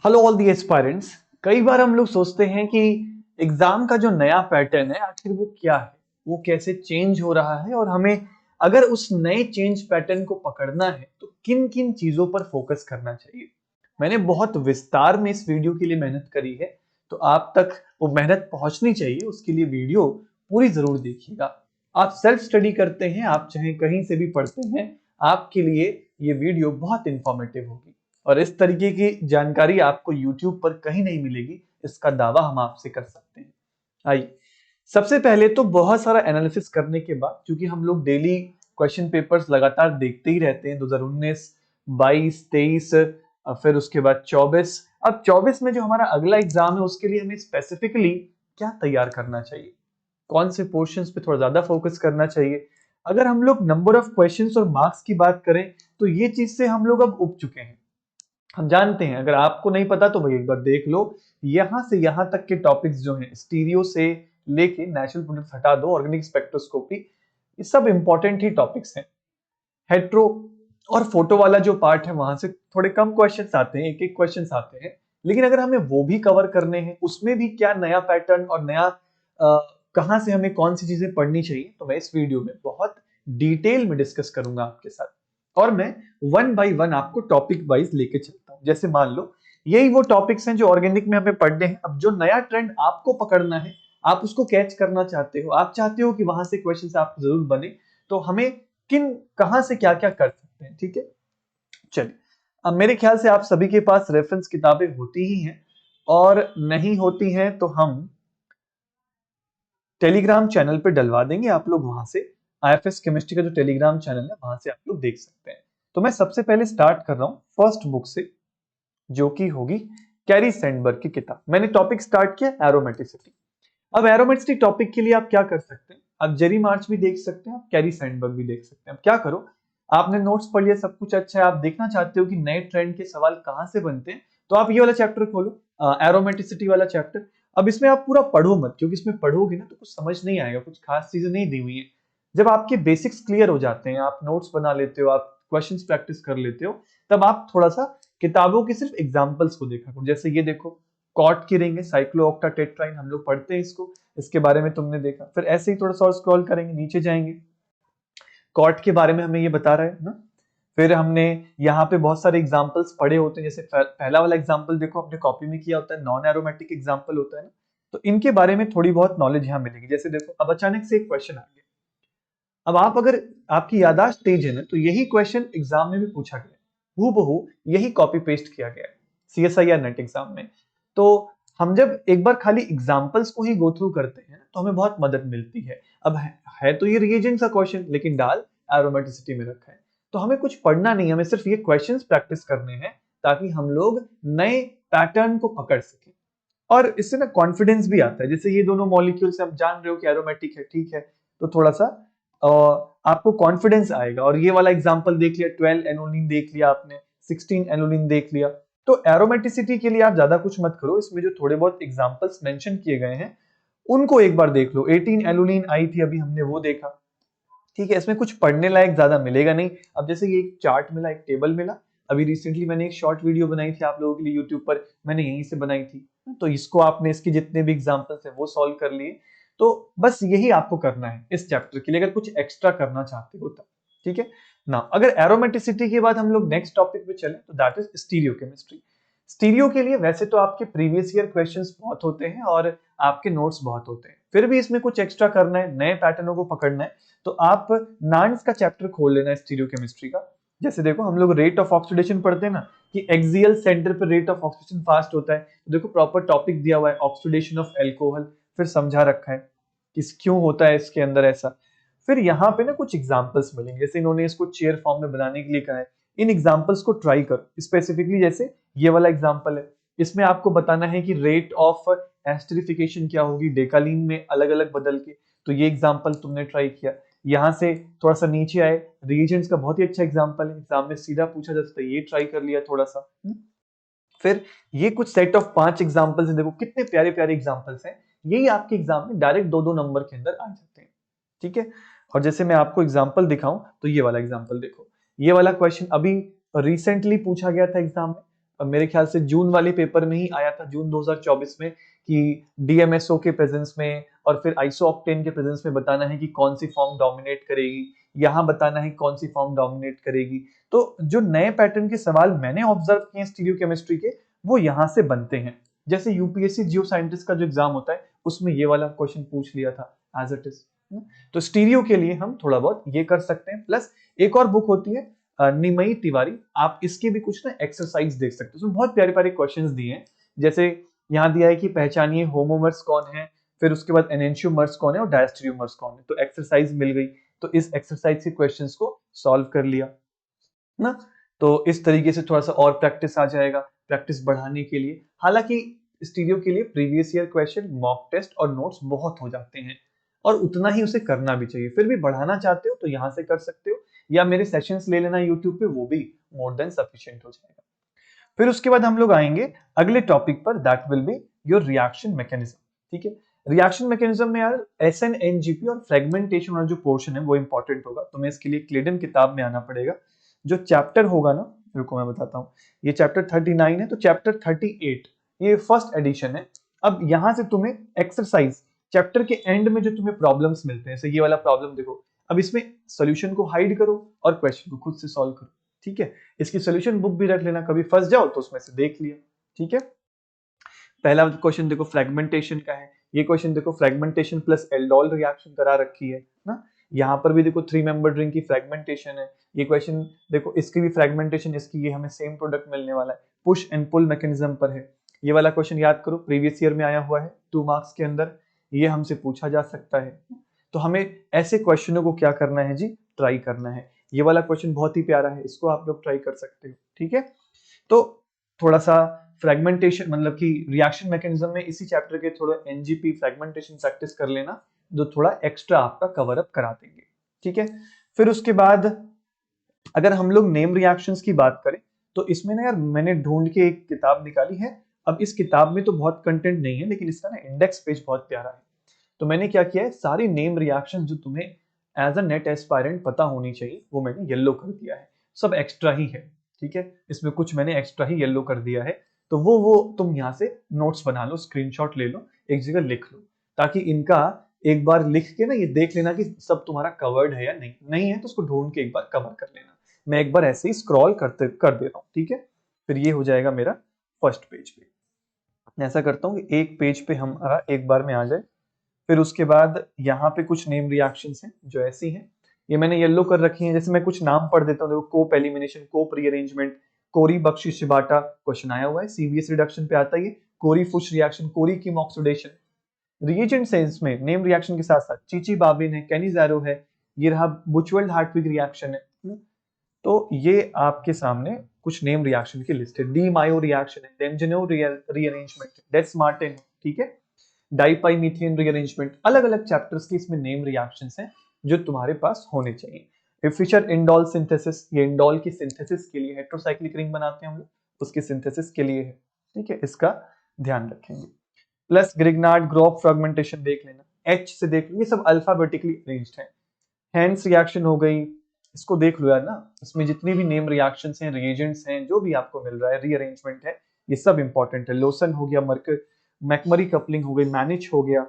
Hello all the aspirants. कई बार हम लोग सोचते हैं कि एग्जाम का जो नया पैटर्न है आखिर वो क्या है, वो कैसे चेंज हो रहा है और हमें अगर उस नए चेंज पैटर्न को पकड़ना है तो किन किन चीजों पर फोकस करना चाहिए। मैंने बहुत विस्तार में इस वीडियो के लिए मेहनत करी है, तो आप तक वो मेहनत पहुंचनी चाहिए, उसके लिए वीडियो पूरी जरूर देखिएगा। आप सेल्फ स्टडी करते हैं, आप चाहे कहीं से भी पढ़ते हैं, आपके लिए ये वीडियो बहुत इंफॉर्मेटिव होगी और इस तरीके की जानकारी आपको YouTube पर कहीं नहीं मिलेगी, इसका दावा हम आपसे कर सकते हैं। आइए, सबसे पहले तो बहुत सारा एनालिसिस करने के बाद, क्योंकि हम लोग डेली क्वेश्चन पेपर्स लगातार देखते ही रहते हैं, 2019, 22, 23, फिर उसके बाद 24। अब 24 में जो हमारा अगला एग्जाम है उसके लिए हमें स्पेसिफिकली क्या तैयार करना चाहिए, कौन से पोर्शंस पे थोड़ा ज्यादा फोकस करना चाहिए। अगर हम लोग नंबर ऑफ क्वेश्चंस और मार्क्स की बात करें तो ये चीज से हम लोग अब उब चुके हैं, हम जानते हैं। अगर आपको नहीं पता तो भाई एक बार देख लो, यहां से यहां तक के टॉपिक्स जो हैं, स्टीरियो से लेके नेचुरल प्रोडक्ट्स हटा दो, ऑर्गेनिक स्पेक्ट्रोस्कोपी, ये सब इंपॉर्टेंट ही टॉपिक्स हैं। हेट्रो और फोटो वाला जो पार्ट है वहां से थोड़े कम क्वेश्चंस आते हैं, एक एक क्वेश्चंस आते हैं, लेकिन अगर हमें वो भी कवर करने हैं, उसमें भी क्या नया पैटर्न और नया कहां से हमें कौन सी चीजें पढ़नी चाहिए, तो मैं इस वीडियो में बहुत डिटेल में डिस्कस करूंगा आपके साथ। और मैं वन बाय वन आपको टॉपिक वाइज लेके चलता हूं। जैसे मान लो यही वो टॉपिक्स हैं जो ऑर्गेनिक में हमें पढ़ने हैं। अब जो नया ट्रेंड आपको पकड़ना है, आप उसको कैच करना चाहते हो, आप चाहते हो कि वहां से क्वेश्चंस आपको जरूर बने, तो हमें किन कहां से क्या क्या कर सकते हैं, ठीक है। चलिए, अब मेरे ख्याल से आप सभी के पास रेफरेंस किताबें होती ही हैं, और नहीं होती हैं तो हम टेलीग्राम चैनल पे डलवा देंगे, आप लोग वहां से आईएफएस केमिस्ट्री का जो टेलीग्राम चैनल है वहां से आप लोग देख सकते हैं। तो मैं सबसे पहले स्टार्ट कर रहा हूं फर्स्ट बुक से, जो कि होगी कैरी सैंडबर्ग की किताब। मैंने टॉपिक स्टार्ट किया एरोमेटिसिटी। अब एरोमेटिसिटी टॉपिक के लिए आप क्या कर सकते हैं, आप जेरी मार्च भी देख सकते हैं, आप कैरी सैंडबर्ग भी देख सकते हैं। अब क्या करो, आपने नोट्स पढ़ लिया, सब कुछ अच्छा है, आप देखना चाहते हो कि नए ट्रेंड के सवाल कहां से बनते हैं, तो आप ये वाला चैप्टर खोलो, एरोमेटिसिटी वाला चैप्टर। अब इसमें आप पूरा पढ़ो मत, क्योंकि इसमें पढ़ोगे ना तो कुछ समझ नहीं आएगा, कुछ खास चीजें नहीं दी हुई है। जब आपके बेसिक्स क्लियर हो जाते हैं, आप नोट्स बना लेते हो, आप क्वेश्चंस प्रैक्टिस कर लेते हो, तब आप थोड़ा सा किताबों के सिर्फ एग्जाम्पल्स को देखा करो। जैसे ये देखो, कॉट की रिंग है, साइक्लोऑक्टाटेट्राइन, हम लोग पढ़ते हैं इसको, इसके बारे में तुमने देखा। फिर ऐसे ही थोड़ा सा और स्क्रॉल करेंगे, नीचे जाएंगे, कॉट के बारे में हमें ये बता रहा है ना। फिर हमने यहाँ पे बहुत सारे एग्जाम्पल्स पढ़े होते हैं, जैसे पहला वाला एग्जाम्पल देखो, अपने कॉपी में किया होता है, नॉन एरोमेटिक एग्जाम्पल होता है ना, तो इनके बारे में थोड़ी बहुत नॉलेज यहाँ मिलेगी। जैसे देखो, अब अचानक से एक क्वेश्चन आ गया, अब आप अगर आपकी यादाश्त तेज है ना, तो यही क्वेश्चन एग्जाम में भी पूछा गया, हूबहू यही कॉपी पेस्ट किया गया है सीएसआईआर नेट एग्जाम में। तो हम जब एक बार खाली एग्जाम्पल्स को ही गो थ्रू करते हैं तो हमें बहुत मदद मिलती है। अब है तो ये रिएजेंट का क्वेश्चन, लेकिन डाल एरोमेटिसिटी में रखा है, तो हमें कुछ पढ़ना नहीं, हमें सिर्फ ये क्वेश्चंस प्रैक्टिस करने हैं, ताकि हम लोग नए पैटर्न को पकड़ सकें। और इससे ना कॉन्फिडेंस भी आता है। जैसे ये दोनों मॉलिक्यूल्स हम जान रहे हो कि एरोमेटिक है, ठीक है, तो थोड़ा सा आपको कॉन्फिडेंस आएगा। और ये वाला एग्जांपल देख लिया, 12 एनोलिन देख लिया आपने, 16 एनोलिन देख लिया। तो एरोमेटिसिटी के लिए आप ज्यादा कुछ मत करो, इसमें जो थोड़े बहुत एग्जांपल्स मेंशन किए गए हैं उनको एक बार देख लो। 18 एनोलिन आई थी अभी, हमने वो देखा, ठीक है। इसमें कुछ पढ़ने लायक ज्यादा मिलेगा नहीं। अब जैसे ये एक चार्ट मिला, एक टेबल मिला, अभी रिसेंटली मैंने एक शॉर्ट वीडियो बनाई थी आप लोगों के लिए यूट्यूब पर, मैंने यहीं से बनाई थी, तो इसको आपने, इसके जितने भी एग्जांपल्स हैं वो सॉल्व कर लिए। तो बस यही आपको करना है इस चैप्टर के लिए, अगर कुछ एक्स्ट्रा करना चाहते हो तब, ठीक है ना। अगर एरोमेटिसिटी के बाद हम लोग नेक्स्ट टॉपिक पे चले, तो दैट इज स्टीरियोकेमिस्ट्री। स्टीरियो के लिए वैसे तो आपके प्रीवियस ईयर क्वेश्चंस बहुत होते हैं और आपके नोट्स बहुत होते हैं, फिर भी इसमें कुछ एक्स्ट्रा करना है, नए पैटर्नों को पकड़ना है, तो आप नान्स का चैप्टर खोल लेना स्टीरियोकेमिस्ट्री का। जैसे देखो, हम लोग रेट ऑफ ऑक्सीडेशन पढ़ते हैं ना, कि एक्सियल सेंटर पर रेट ऑफ ऑक्सीडेशन फास्ट होता है, तो देखो प्रॉपर टॉपिक दिया हुआ है, ऑक्सीडेशन ऑफ एल्कोहल, फिर समझा रखा है कि क्यों होता है इसके अंदर ऐसा। फिर यहाँ पे ना कुछ एग्जांपल्स मिलेंगे, जैसे इन्होंने इसको चेयर फॉर्म में बनाने के लिए कहा है, इन एग्जांपल्स को ट्राई करो स्पेसिफिकली। जैसे ये वाला एग्जांपल है, इसमें आपको बताना है कि रेट ऑफ एस्टरिफिकेशन क्या होगी डेकालीन में अलग अलग बदल के, तो ये एग्जांपल तुमने ट्राई किया। यहाँ से थोड़ा सा नीचे आए, रिएजेंट्स का बहुत ही अच्छा एग्जांपल है, एग्जाम में सीधा पूछा जा सकता है, ये ट्राई कर लिया थोड़ा सा। फिर ये कुछ सेट ऑफ 5 एग्जांपल्स हैं, देखो कितने प्यारे प्यारे एग्जांपल्स हैं, यही आपके एग्जाम में डायरेक्ट 2-2 नंबर के अंदर आ जाते हैं, ठीक है। और जैसे मैं आपको एग्जांपल दिखाऊं, तो ये वाला एग्जांपल देखो, ये वाला क्वेश्चन अभी रिसेंटली पूछा गया था एग्जाम में, अब मेरे ख्याल से जून वाले पेपर में ही आया था, जून 2024 में, कि डीएमएसओ के प्रेजेंस में और फिर आइसोऑक्टेन के प्रेजेंस में बताना है कि कौन सी फॉर्म डोमिनेट करेगी, यहाँ बताना है कौन सी फॉर्म डोमिनेट करेगी। तो जो नए पैटर्न के सवाल मैंने ऑब्जर्व किए स्टीरियोकेमिस्ट्री के, वो यहाँ से बनते हैं। जैसे यूपीएससी जियो साइंटिस्ट का जो एग्जाम होता है उसमें ये वाला क्वेश्चन पूछ लिया था एज इट इज। तो स्टीरियो के लिए हम थोड़ा बहुत ये कर सकते हैं। प्लस एक और बुक होती है निमई तिवारी, आप इसके भी कुछ ना एक्सरसाइज देख सकते हो, उसमें बहुत प्यारे प्यारे क्वेश्चंस दिए हैं। जैसे यहाँ दिया है कि पहचानिए होमोमर्स कौन है, फिर उसके बाद एनेंशियोमर्स कौन है और डायस्टेरियोमर्स कौन है। तो एक्सरसाइज मिल गई, तो इस एक्सरसाइज के क्वेश्चंस को सॉल्व कर लिया ना। तो इस तरीके से थोड़ा सा और प्रैक्टिस आ जाएगा, प्रैक्टिस बढ़ाने के लिए। हालांकि स्टीरियो के लिए previous year question, mock test और नोट्स बहुत हो जाते हैं और उतना ही उसे करना भी चाहिए। फिर भी बढ़ाना चाहते हो तो यहाँ से कर सकते हो, या मेरे सेशंस ले लेना यूट्यूब पे, वो भी मोर देन सफिशिएंट हो जाएगा। फिर उसके बाद हम लोग आएंगे अगले टॉपिक पर, that will be your reaction mechanism. ठीक है, रिएक्शन मैकेनिज्म में यार SN-NGP और फ्रेगमेंटेशन वाला जो पोर्शन है वो इंपॉर्टेंट होगा। तो मैं इसके लिए क्लेडन किताब में आना पड़ेगा। जो चैप्टर होगा ना, रुको मैं बताता हूँ, ये चैप्टर 39 है, तो चैप्टर 38 ये फर्स्ट एडिशन है। अब यहां से तुम्हें एक्सरसाइज चैप्टर के एंड में जो तुम्हें प्रॉब्लम्स मिलते हैं, जैसे ये वाला प्रॉब्लम देखो, अब इसमें सोल्यूशन को हाइड करो और क्वेश्चन को खुद से सॉल्व करो। ठीक है, इसकी सोल्यूशन बुक भी रख लेना, कभी फंस जाओ तो उसमें से देख लिया। ठीक है, पहला क्वेश्चन देखो फ्रेगमेंटेशन का है, ये क्वेश्चन देखो फ्रेगमेंटेशन प्लस एल्डोल रिएक्शन करा रखी है ना। यहाँ पर भी देखो 3 मेंबर रिंग की फ्रेगमेंटेशन है। ये क्वेश्चन देखो, इसकी भी फ्रेगमेंटेशन, इसकी, ये हमें सेम प्रोडक्ट मिलने वाला है, पुश एंड पुल मैकेनिज्म पर है। ये वाला क्वेश्चन याद करो, प्रीवियस ईयर में आया हुआ है 2 मार्क्स के अंदर, ये हमसे पूछा जा सकता है। तो हमें ऐसे क्वेश्चनों को क्या करना है जी, ट्राई करना है। ये वाला क्वेश्चन बहुत ही प्यारा है, इसको आप लोग ट्राई कर सकते हो। ठीक है, तो थोड़ा सा फ्रेगमेंटेशन मतलब कि रिएक्शन मैकेनिज्म में इसी चैप्टर के थोड़ा एनजीपी फ्रेगमेंटेशन प्रैक्टिस कर लेना, जो थोड़ा एक्स्ट्रा आपका कवर अप करा देंगे। ठीक है, फिर उसके बाद अगर हम लोग नेम रिएक्शंस की बात करें, तो इसमें ना यार मैंने ढूंढ के एक किताब निकाली है। अब इस किताब में तो बहुत कंटेंट नहीं है, लेकिन इसका ना इंडेक्स पेज बहुत प्यारा है। तो मैंने क्या किया है, सारी नेम रिएक्शन जो तुम्हें एज अ नेट एस्पायरेंट पता होनी चाहिए वो मैंने येलो कर दिया है, सब एक्स्ट्रा ही है। ठीक है, इसमें कुछ मैंने एक्स्ट्रा ही येलो कर दिया है, तो वो तुम यहाँ से नोट्स बना लो, स्क्रीनशॉट ले लो, एक जगह लिख लो, ताकि इनका एक बार लिख के ना ये देख लेना कि सब तुम्हारा कवर्ड है या नहीं, नहीं है तो उसको ढूंढ के एक बार कवर कर लेना। मैं एक बार ऐसे ही स्क्रॉल करते कर दे रहा हूँ। ठीक है, फिर ये हो जाएगा मेरा फर्स्ट पेज पे। ऐसा करता हूँ कि एक पेज पे हमारा एक बार में आ जाए। फिर उसके बाद यहाँ पे कुछ नेम रिएक्शंस हैं जो ऐसी हैं, ये मैंने येलो कर रखी हैं। जैसे मैं कुछ नाम पढ़ देता हूँ, देखो कोप एलिमिनेशन, कोप रीअरेंजमेंट, कोरी बख्शी शिबाटा क्वेश्चन आया हुआ है, सीवीएस रिडक्शन पे आता है ये, कोरी फुश रिएक्शन, कोरी किम ऑक्सीडेशन। रिएजेंट सेंस में नेम रिएक्शन के साथ साथ चीची बाबिन है, कैनिज़ारो है, ये रहा बुचवेल्ड हार्टविग रिएक्शन है। तो ये आपके सामने कुछ नेम रिएक्शन की लिस्ट है। डी मायो रिएक्शन है, डेंजेनो रीअरेंजमेंट, डेट्स मार्टिन। ठीक है, डाइपाई मीथेन रीअरेंजमेंट, अलग अलग चैप्टर्स की इसमें नेम रिएक्शंस हैं जो तुम्हारे पास होने चाहिए। फिशर इंडोल सिंथेसिस, ये इंडोल की सिंथेसिस के लिए, हेटेरोसाइक्लिक रिंग बनाते हैं हम लोग, उसकी सिंथेसिस के लिए है। ठीक है, इसका ध्यान रखेंगे। प्लस ग्रिग्नार्ड ग्रोफ फ्रेगमेंटेशन देख लेना, एच से देख लो, ये सब अल्फाबेटिकली अरेंज्ड है। हैंड्स रिएक्शन हो गई, इसको देख लो यार ना, इसमें जितनी भी नेम रिएक्शंस हैं, रिएजेंट्स हैं, जो भी आपको मिल रहा है, रीअरेंजमेंट है, ये सब इंपॉर्टेंट है। लोसन हो गया, मैकमरी कपलिंग हो गई, मैनिच हो गया,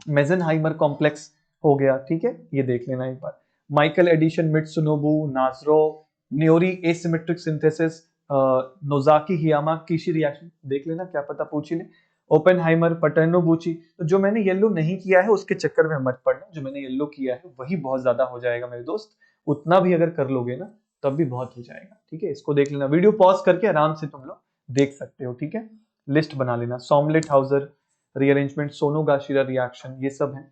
मेजेनहाइमर कॉम्प्लेक्स हो गया। ठीक है, ये देख लेना एक बार। Michael addition, Mitsunobu, Nazarov, Noyori asymmetric synthesis, Nozaki Hiyama Kishi reaction देख लेना, क्या पता पूछ ही ले। Oppenheimer, Paterno Buchi. तो जो मैंने येलो नहीं किया है उसके चक्कर में मत पड़ना, जो मैंने येलो किया है वही बहुत ज्यादा हो जाएगा मेरे दोस्त, उतना भी अगर कर लोगे ना तब भी बहुत हो जाएगा। ठीक है, इसको देख लेना, वीडियो पॉज करके आराम से तुम लोग देख सकते हो। ठीक है, लिस्ट बना लेना, सॉमलेट हाउजर रीअरेंजमेंट, सोनोगाशिरा रिएक्शन, ये सब है।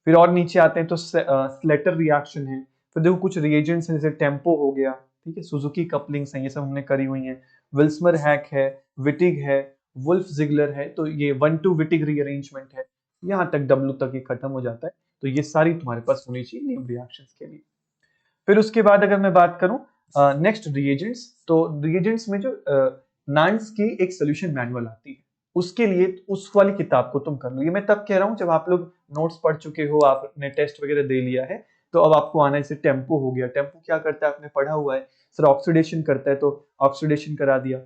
फिर और नीचे आते हैं तो स्लेटर रिएक्शन है। फिर देखो कुछ रिएजेंट्स हैं, जैसे टेम्पो हो गया, ठीक है, सुजुकी कपलिंग्स हैं, ये सब हमने करी हुई हैं। विल्समर हैक है, विटिग है, वुल्फ जिगलर है, तो ये 1-2 विटिग रीअरेंजमेंट है, यहाँ तक W तक ये खत्म हो जाता है। तो ये सारी तुम्हारे पास होनी चाहिए नेम रिएक्शंस के लिए। फिर उसके बाद अगर मैं बात करूं नेक्स्ट रिएजेंट्स, तो रिएजेंट्स में जो नाइन्स की एक सोल्यूशन मैनुअल आती है, उसके लिए उस वाली किताब को तुम कर लो। ये मैं तब कह रहा हूं जब आप लोग नोट्स पढ़ चुके हो, आपने टेस्ट वगैरह दे लिया है, तो अब आपको आना है। जैसे टेम्पो हो गया, टेम्पो क्या करता है आपने पढ़ा हुआ है, सर ऑक्सीडेशन करता है, तो ऑक्सीडेशन करा दिया।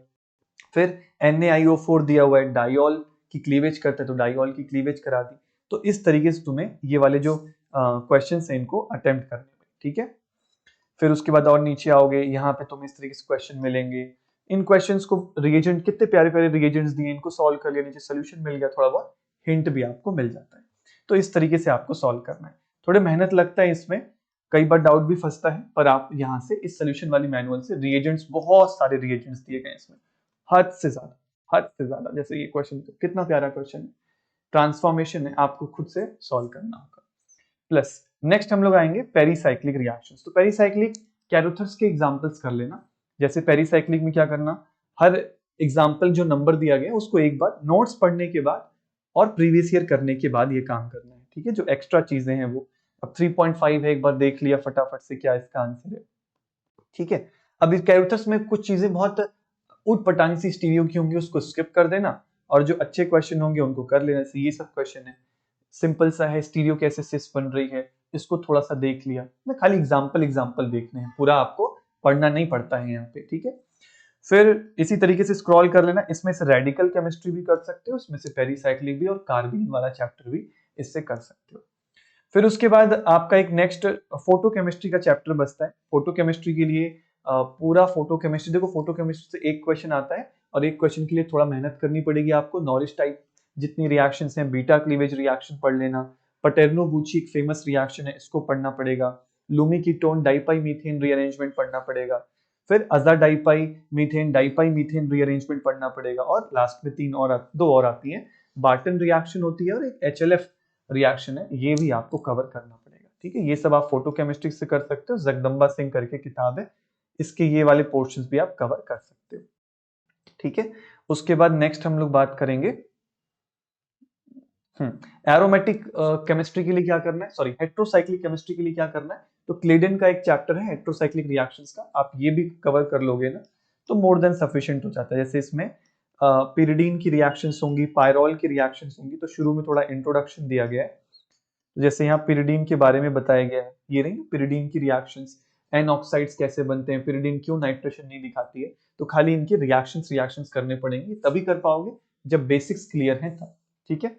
फिर NaIO4 दिया हुआ है, डाइऑल की क्लीवेज करता है तो डाइऑल की क्लीवेज करा दी। तो इस तरीके से तुम्हें ये वाले जो क्वेश्चंस हैं इनको अटेम्प्ट करने में, ठीक है। फिर उसके बाद और नीचे आओगे, यहाँ पे तुम्हें इस तरीके से क्वेश्चन मिलेंगे। इन क्वेश्चंस को रिएजेंट, कितने प्यारे प्यारे रिएजेंट्स दिए, इनको सॉल्व कर लिया, नीचे सोल्यूशन मिल गया, थोड़ा बहुत हिंट भी आपको मिल जाता है। तो इस तरीके से आपको सॉल्व करना है। थोड़े मेहनत लगता है इसमें, कई बार डाउट भी फंसता है, पर आप यहाँ से इस सोल्यूशन वाली मैनुअल से रिएजेंट्स, बहुत सारे रिएजेंट्स दिए गए इसमें, हद से ज्यादा, हद से ज्यादा। जैसे ये क्वेश्चन कितना प्यारा क्वेश्चन है, ट्रांसफॉर्मेशन है, आपको खुद से सॉल्व करना होगा। प्लस नेक्स्ट हम लोग आएंगे पेरीसाइक्लिक रिएक्शंस। तो पेरीसाइक्लिक कैरोथर्स के एग्जांपल्स कर लेना। जैसे पेरीसाइक्लिक में क्या करना, हर एग्जांपल जो नंबर दिया गया उसको एक बार नोट्स पढ़ने के बाद और प्रीवियस ईयर करने के बाद ये काम करना है, ठीक है। जो एक्स्ट्रा चीजें हैं वो, अब 3.5 है, एक बार देख लिया फटाफट से क्या इसका आंसर है, ठीक है। अब इस कैरोथर्स में कुछ चीजें बहुत उटपटांग सी स्टीरियो की होंगी, उसको स्किप कर देना, और जो अच्छे क्वेश्चन होंगे उनको कर लेना। ये सब क्वेश्चन है, सिंपल सा है, स्टीरियो कैसे सिस बन रही है, इसको थोड़ा सा देख लिया। मैं खाली एग्जांपल देखने हैं, पूरा आपको पढ़ना नहीं पड़ता है यहाँ पे, ठीक है। फिर इसी तरीके से स्क्रॉल कर लेना, इसमें से रेडिकल केमिस्ट्री भी कर सकते हो, इसमें से पेरीसाइक्लिक भी, और कार्बीन वाला चैप्टर भी इससे कर सकते हो। फिर उसके बाद आपका एक नेक्स्ट फोटो केमिस्ट्री का चैप्टर बचता है। फोटो केमिस्ट्री के लिए पूरा फोटो केमिस्ट्री, देखो फोटो केमिस्ट्री से एक क्वेश्चन आता है, और एक क्वेश्चन के लिए थोड़ा मेहनत करनी पड़ेगी आपको। नॉरिश टाइप जितनी रिएक्शंस हैं, बीटा क्लीवेज रिएक्शन पढ़ लेना, पटेर्नो बुची एक फेमस रिएक्शन है, इसको पढ़ना पड़ेगा। लूमी कीटोन डाइपाई मीथेन रीअरेंजमेंट पढ़ना पड़ेगा। फिर अजा डाइपाई मीथेन डाइपाई मीथेन रीअरेंजमेंट पढ़ना पड़ेगा। और लास्ट में दो और आती हैं, बार्टन रिएक्शन होती है और एक HLF रिएक्शन है, ये भी आपको कवर करना पड़ेगा, ठीक है। ये सब आप फोटो केमिस्ट्री से कर सकते हो, जगदम्बा सिंह करके किताब है, इसके ये वाले पोर्शंस भी आप कवर कर सकते हो, ठीक है। उसके बाद नेक्स्ट हम लोग बात करेंगे एरोमेटिक केमिस्ट्री के लिए क्या करना है, सॉरी हेट्रोसाइक्लिक केमिस्ट्री के लिए क्या करना है। तो क्लेडन का एक चैप्टर है हेट्रोसाइक्लिक रिएक्शंस का, आप ये भी कवर कर लोगे ना तो मोर देन सफिशिएंट हो जाता है। जैसे इसमें पिरिडीन की रिएक्शंस होंगी, पायरोल की रिएक्शंस होंगी, तो शुरू में थोड़ा इंट्रोडक्शन दिया गया है। जैसे यहाँ पिरिडीन के बारे में बताया गया है, ये रही पिरिडीन की रिएक्शंस, एन ऑक्साइड्स कैसे बनते हैं, पिरिडीन क्यों नाइट्रेशन नहीं दिखाती है। तो खाली इनके रिएक्शंस करने पड़ेंगे, तभी कर पाओगे जब बेसिक्स क्लियर हैं तब, ठीक है।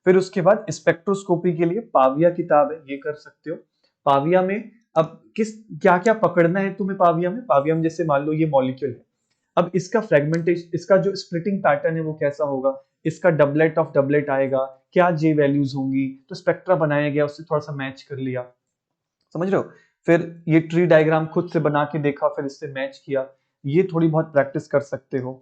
फिर उसके बाद स्पेक्ट्रोस्कोपी के लिए पाविया किताब है, ये कर सकते हो। पाविया में अब क्या क्या पकड़ना है तुम्हें पाविया में। पाविया में जैसे मान लो ये मॉलिक्यूल है, अब इसका फ्रेगमेंटेशन, इसका जो स्प्लिटिंग पैटर्न है वो कैसा होगा, इसका डबलेट ऑफ डबलेट आएगा, क्या जे वैल्यूज होंगी, तो स्पेक्ट्रा बनाया गया, उससे थोड़ा सा मैच कर लिया, समझ रहे हो। फिर ये ट्री डायग्राम खुद से बना के देखा, फिर इससे मैच किया, ये थोड़ी बहुत प्रैक्टिस कर सकते हो।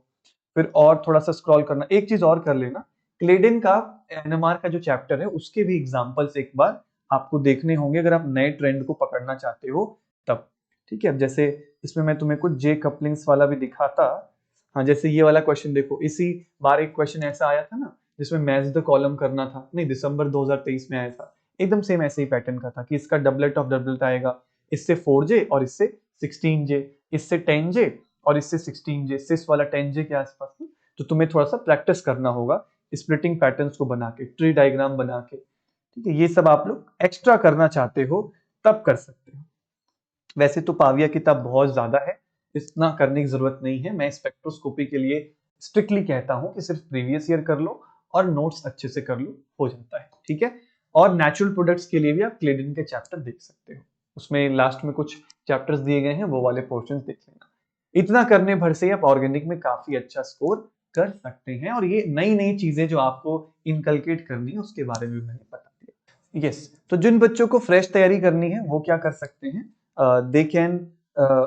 फिर और थोड़ा सा स्क्रॉल करना, एक चीज और कर लेना, क्लेडेन का NMR का जो चैप्टर है उसके भी एग्जांपल्स एक बार आपको देखने होंगे, अगर आप नए ट्रेंड को पकड़ना चाहते हो तब, ठीक है। अब जैसे इसमें मैं तुम्हें कुछ जे कपलिंग्स वाला भी दिखाता, हाँ जैसे ये वाला क्वेश्चन देखो, इसी बार एक क्वेश्चन ऐसा आया था ना जिसमें मैच द कॉलम करना था, नहीं दिसंबर 2023 में आया था, एकदम सेम ऐसे ही पैटर्न का था कि इसका डबलेट ऑफ डबलेट आएगा, इससे 4J और इससे 16J, इससे 10J और इससे 16J, सिस वाला 10J के आसपास। तो तुम्हें थोड़ा सा प्रैक्टिस करना होगा स्प्लिटिंग पैटर्न्स को बना के, ट्री डायग्राम बना के, ठीक है। ये सब आप लोग एक्स्ट्रा करना चाहते हो तब कर सकते हो। वैसे तो पाविया किताब बहुत ज्यादा है, इतना करने की जरूरत नहीं है। मैं स्पेक्ट्रोस्कोपी के लिए स्ट्रिक्टली कहता हूं कि सिर्फ प्रीवियस ईयर कर लो और नोट्स अच्छे से कर लो, हो जाता है, ठीक है। और नेचुरल प्रोडक्ट्स के लिए भी आप क्लेडन के चैप्टर देख सकते हो, उसमें लास्ट में कुछ चैप्टर्स दिए गए हैं, वो वाले पोर्शंस देख लेना। इतना करने भर से आप ऑर्गेनिक में काफी अच्छा स्कोर कर सकते हैं। और ये नई नई चीजें जो आपको इनकलकेट करनी है उसके बारे में मैंने बता दिया। यस, तो जिन बच्चों को फ्रेश तैयारी करनी है वो क्या कर सकते हैं, they can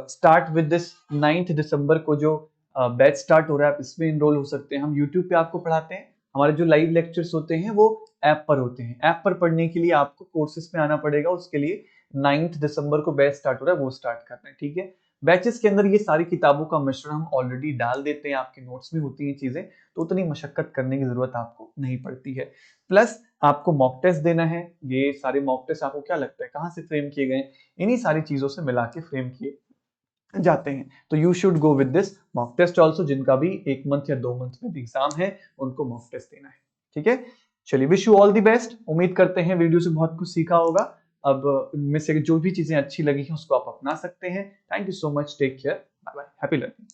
start with this 9 दिसंबर को जो बैच स्टार्ट हो रहा है, आप इसमें इनरोल हो सकते हैं। हम यूट्यूब पे आपको पढ़ाते हैं, हमारे जो लाइव लेक्चर्स होते हैं वो ऐप पर होते हैं। ऐप पर पढ़ने के लिए आपको कोर्सेज पे आना पड़ेगा, उसके लिए 9 दिसंबर को बैच स्टार्ट हो रहा है, वो स्टार्ट करना है, ठीक है। बैचेस के अंदर ये सारी किताबों का मिश्रण हम ऑलरेडी डाल देते हैं, आपके नोट्स में होती हैं चीजें, तो उतनी मशक्कत करने की जरूरत आपको नहीं पड़ती है। प्लस आपको मॉक टेस्ट देना है, ये सारे मॉक टेस्ट आपको क्या लगता है कहाँ से फ्रेम किए गए, इन्हीं सारी चीजों से मिला के फ्रेम किए जाते हैं। तो you should go with this mock test also, जिनका भी 1 मंथ या 2 मंथ में भी एग्जाम है उनको मॉक टेस्ट देना है, ठीक है। चलिए, wish you all the best. उम्मीद करते हैं वीडियो से बहुत कुछ सीखा होगा। अब इनमें से जो भी चीजें अच्छी लगी हैं उसको आप अपना सकते हैं। Thank you so much, take care, bye bye, happy learning.